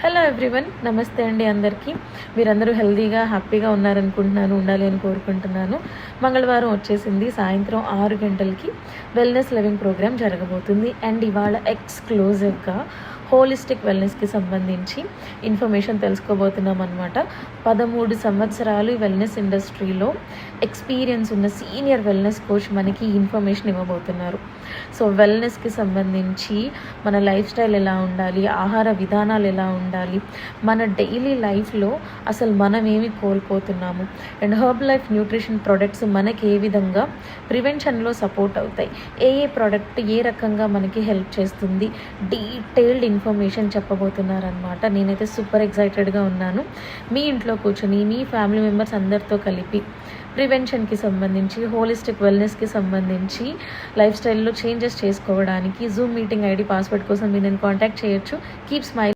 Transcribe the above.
Hello everyone, నమస్తే అండి అందరికీ. మీరందరూ హెల్తీగా హ్యాపీగా ఉన్నారనుకుంటున్నాను, ఉండాలి అని కోరుకుంటున్నాను. మంగళవారం వచ్చేసింది. సాయంత్రం 6 గంటలకి వెల్నెస్ లివింగ్ ప్రోగ్రామ్ జరగబోతుంది. అండ్ ఇవాళ ఎక్స్క్లూజివ్గా హోలిస్టిక్ వెల్నెస్కి సంబంధించి ఇన్ఫర్మేషన్ తెలుసుకోబోతున్నాం అనమాట. 13 సంవత్సరాలు వెల్నెస్ ఇండస్ట్రీలో ఎక్స్పీరియన్స్ ఉన్న సీనియర్ వెల్నెస్ కోచ్ మనకి ఇన్ఫర్మేషన్ ఇవ్వబోతున్నారు. సో వెల్నెస్కి సంబంధించి మన లైఫ్ స్టైల్ ఎలా ఉండాలి, ఆహార విధానాలు ఎలా ఉండాలి, మన డైలీ లైఫ్లో అసలు మనం ఏమి కోల్పోతున్నాము, and Herbalife nutrition products మనకి ఏ విధంగా ప్రివెన్షన్లో సపోర్ట్ అవుతాయి, ఏ ప్రోడక్ట్ ఏ రకంగా మనకి హెల్ప్ చేస్తుంది, డీటెయిల్డ్ ఇన్ఫర్మేషన్ చెప్పబోతున్నారనమాట. నేనైతే సూపర్ ఎక్సైటెడ్గా ఉన్నాను. మీ ఇంట్లో కూర్చొని మీ ఫ్యామిలీ మెంబర్స్ అందరితో కలిపి ప్రివెన్షన్కి సంబంధించి, హోలిస్టిక్ వెల్నెస్కి సంబంధించి, లైఫ్ స్టైల్లో చేంజెస్ చేసుకోవడానికి జూమ్ మీటింగ్ ఐడి పాస్వర్డ్ కోసం మీరు నేను కాంటాక్ట్ చేయొచ్చు. Keep smile.